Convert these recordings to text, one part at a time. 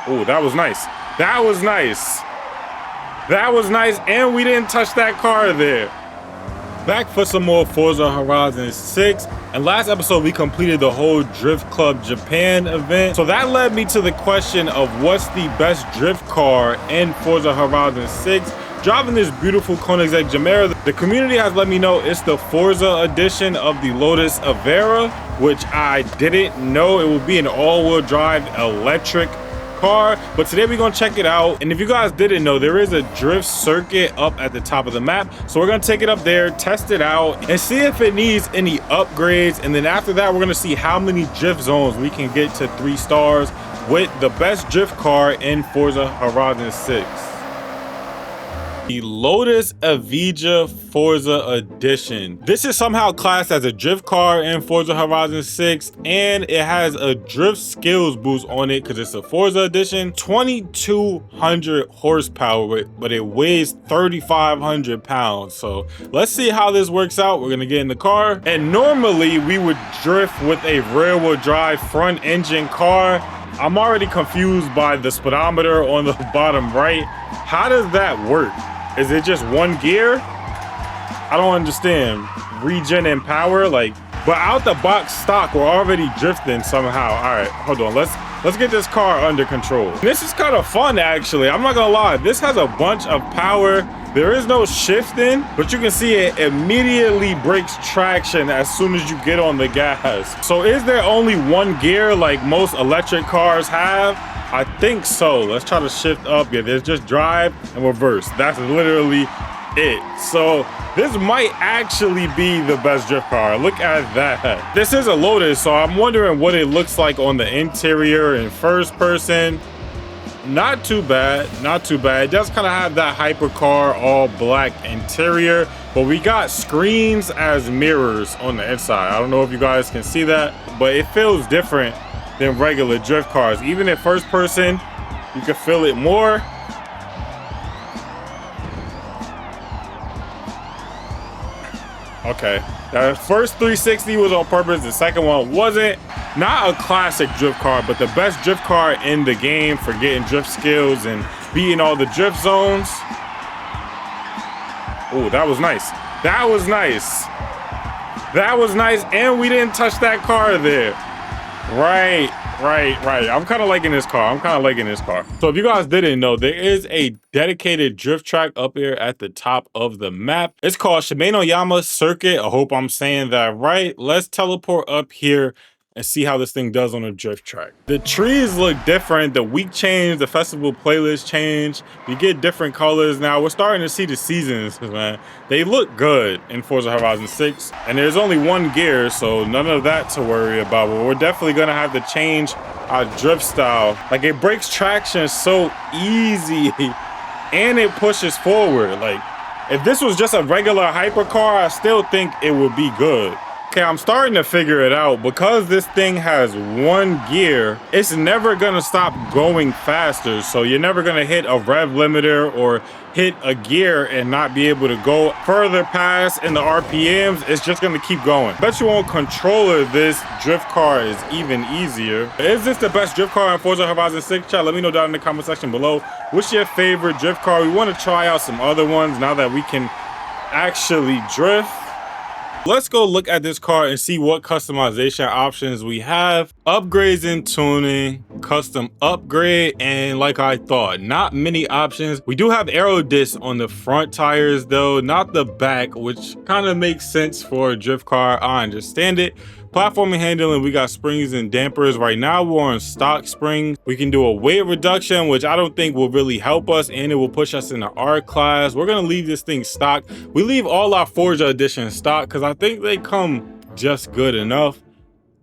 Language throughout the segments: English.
Oh, that was nice. That was nice. That was nice, and we didn't touch that car there. Back for some more Forza Horizon 6. And last episode, we completed the whole Drift Club Japan event. So that led me to the question of what's the best drift car in Forza Horizon 6. Driving this beautiful Koenigsegg Gemera, the community has let me know it's the Forza edition of the Lotus Avera, which I didn't know. It will be an all-wheel drive electric car, but today we're gonna check it out. And if you guys didn't know, there is a drift circuit up at the top of the map, so we're gonna take it up there, test it out, and see if it needs any upgrades. And then after that, we're gonna see how many drift zones we can get to 3 stars with the best drift car in Forza Horizon 6. The Lotus Avera Forza Edition. This is somehow classed as a drift car in Forza Horizon 6, and it has a drift skills boost on it because it's a Forza Edition. 2,200 horsepower, but it weighs 3,500 pounds. So let's see how this works out. We're gonna get in the car, and normally we would drift with a rear-wheel drive front engine car. I'm already confused by the speedometer on the bottom right. How does that work? Is it just one gear? I don't understand. Regen and power, like, but out the box stock, we're already drifting somehow. All right, hold on. Let's get this car under control. This is kind of fun, actually. I'm not gonna lie. This has a bunch of power. There is no shifting, but you can see it immediately breaks traction as soon as you get on the gas. So is there only one gear like most electric cars have? I think so. Let's try to shift up. Yeah, there's just drive and reverse. That's literally it. So this might actually be the best drift car. Look at that. This is a Lotus, so I'm wondering what it looks like on the interior in first person. Not too bad, not too bad. It does kind of have that hypercar all black interior, but we got screens as mirrors on the inside. I don't know if you guys can see that, but it feels different than regular drift cars. Even in first person, you can feel it more. Okay, the first 360 was on purpose, the second one wasn't. Not a classic drift car, but the best drift car in the game for getting drift skills and beating all the drift zones. Oh, that was nice. That was nice. That was nice, and we didn't touch that car there. Right. I'm kind of liking this car. So if you guys didn't know, there is a dedicated drift track up here at the top of the map. It's called Shimanoyama Circuit. I hope I'm saying that right. Let's teleport up here and see how this thing does on a drift track. The trees look different. The week change, the festival playlist change. You get different colors now. We're starting to see the seasons, man. They look good in Forza Horizon 6. And there's only one gear, so none of that to worry about. But we're definitely gonna have to change our drift style. Like, it breaks traction so easy and it pushes forward. Like, if this was just a regular hypercar, I still think it would be good. Okay, I'm starting to figure it out. Because this thing has one gear, it's never gonna stop going faster. So you're never gonna hit a rev limiter or hit a gear and not be able to go further past in the RPMs. It's just gonna keep going. Bet you on controller, this drift car is even easier. Is this the best drift car in Forza Horizon 6? Chat, let me know down in the comment section below. What's your favorite drift car? We wanna try out some other ones now that we can actually drift. Let's go look at this car and see what customization options we have. Upgrades and tuning, custom upgrade, and like I thought, not many options. We do have aero discs on the front tires though, not the back, which kind of makes sense for a drift car. I understand it. Platforming handling, we got springs and dampers. Right now we're on stock springs. We can do a weight reduction, which I don't think will really help us, and it will push us into R class. We're gonna leave this thing stock. We leave all our Forza edition stock because I think they come just good enough.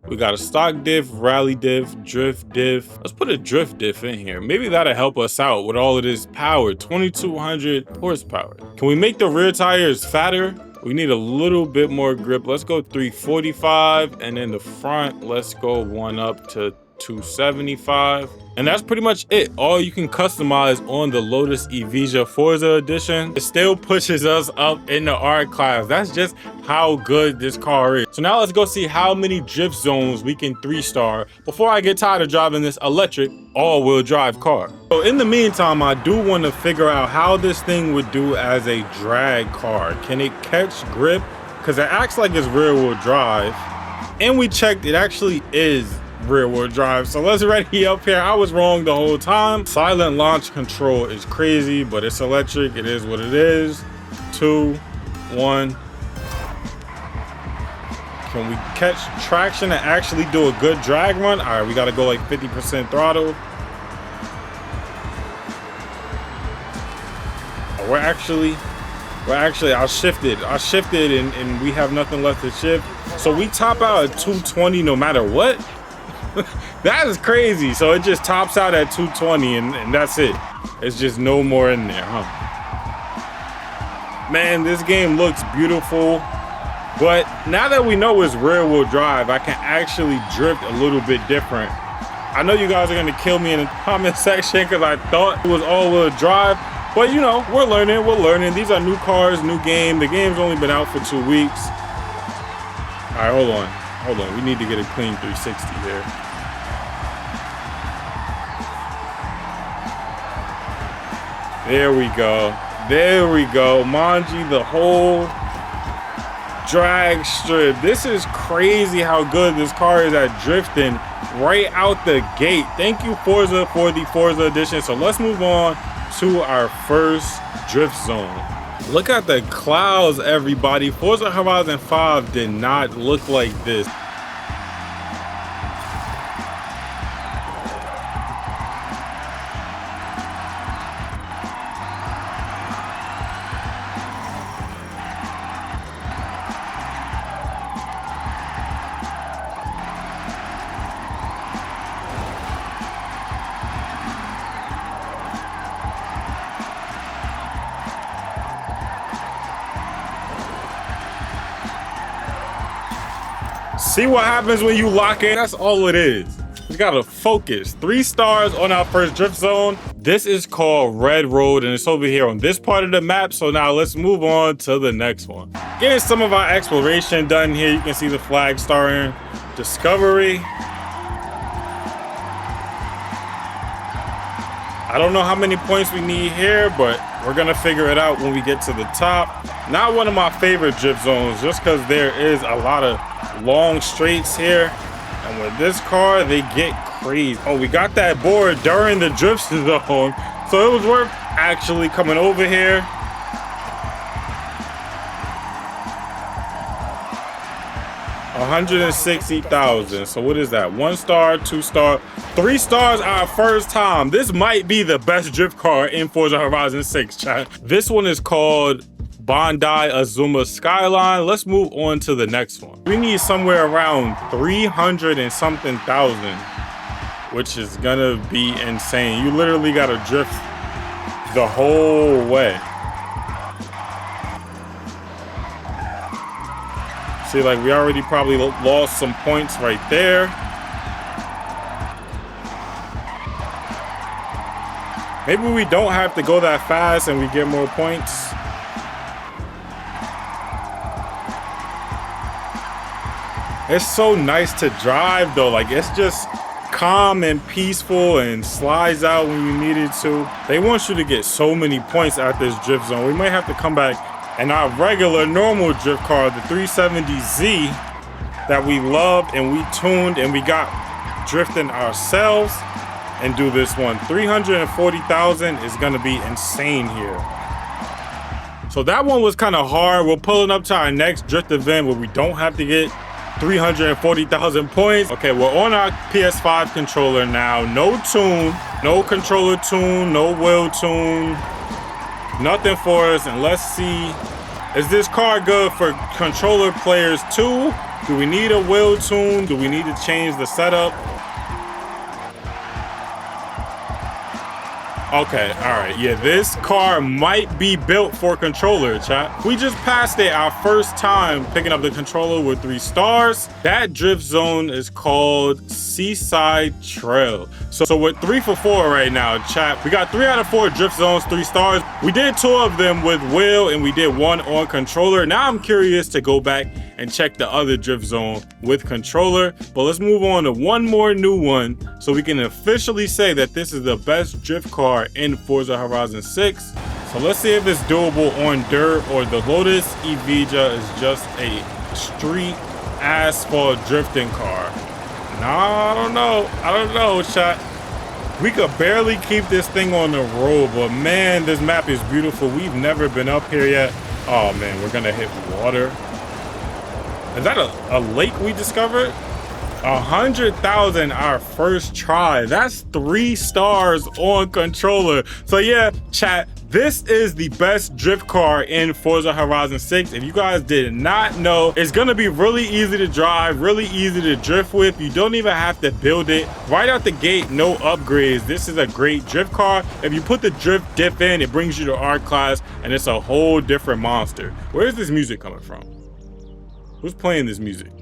We got a stock diff, rally diff, drift diff. Let's put a drift diff in here. Maybe that'll help us out with all of this power, 2,200 horsepower. Can we make the rear tires fatter? We need a little bit more grip. Let's go 345, and then the front, let's go one up to 275. And that's pretty much it. All you can customize on the Lotus Evija Forza edition. It still pushes us up in the art class. That's just how good this car is. So now let's go see how many drift zones we can 3-star before I get tired of driving this electric all-wheel drive car. So in the meantime, I do want to figure out how this thing would do as a drag car. Can it catch grip? Because it acts like it's rear-wheel drive. And we checked, it actually is rear-wheel drive. So let's ready up here. I was wrong the whole time. Silent launch control is crazy, but it's electric. It is what it is. 2, 1. Can we catch traction and actually do a good drag run? All right, we got to go like 50% throttle. We're actually, I shifted and we have nothing left to shift. So we top out at 220 no matter what? That is crazy. So it just tops out at 220 and that's it. It's just no more in there, huh? Man, this game looks beautiful. But now that we know it's rear wheel drive, I can actually drift a little bit different. I know you guys are gonna kill me in the comment section because I thought it was all wheel drive. But you know, we're learning. These are new cars, new game. The game's only been out for 2 weeks. All right, hold on. We need to get a clean 360 there. There we go. Manji, the whole drag strip. This is crazy how good this car is at drifting right out the gate. Thank you, Forza, for the Forza edition. So let's move on to our first drift zone. Look at the clouds, everybody. Forza Horizon 5 did not look like this. See what happens when you lock in? That's all it is. We gotta focus. 3 stars on our first drift zone. This is called Red Road and it's over here on this part of the map. So now let's move on to the next one. Getting some of our exploration done here. You can see the flag starring Discovery. I don't know how many points we need here, but we're gonna figure it out when we get to the top. Not one of my favorite drift zones just because there is a lot of long straights here. And with this car, they get crazy. Oh, we got that board during the drift zone. So it was worth actually coming over here. $160,000. So what is that? 1 star, 2 star, 3 stars our first time. This might be the best drift car in Forza Horizon 6, chat. This one is called Bondi Azuma Skyline. Let's move on to the next one. We need somewhere around 300 and something thousand, which is gonna be insane. You literally gotta drift the whole way. See, like we already probably lost some points right there. Maybe we don't have to go that fast and we get more points. It's so nice to drive though. Like it's just calm and peaceful and slides out when you need it to. They want you to get so many points at this drift zone. We might have to come back and our regular normal drift car, the 370Z that we loved and we tuned and we got drifting ourselves, and do this one. 340,000 is gonna be insane here. So that one was kind of hard. We're pulling up to our next drift event where we don't have to get 340,000 points. Okay, we're on our PS5 controller now. No tune, no controller tune, no wheel tune, nothing for us. And let's see, is this car good for controller players too? Do we need a wheel tune? Do we need to change the setup? Okay, all right, yeah, this car might be built for controller, chat. We just passed it our first time picking up the controller with 3 stars. That drift zone is called Seaside Trail. So we're 3 for 4 right now, chat. We got 3 out of 4 drift zones, 3 stars. We did 2 of them with Will and we did 1 on controller. Now I'm curious to go back and check the other drift zone with controller, but let's move on to one more new one so we can officially say that this is the best drift car in Forza Horizon 6. So let's see if it's doable on dirt or the Lotus Evija is just a street asphalt drifting car. Nah, I don't know, chat. We could barely keep this thing on the road, but man, this map is beautiful. We've never been up here yet. Oh man, we're gonna hit water. Is that a lake we discovered? 100,000 our first try. That's 3 stars on controller. So yeah, chat, this is the best drift car in Forza Horizon 6. If you guys did not know, it's gonna be really easy to drive, really easy to drift with. You don't even have to build it. Right out the gate, no upgrades. This is a great drift car. If you put the drift dip in, it brings you to R class and it's a whole different monster. Where's this music coming from? Who's playing this music?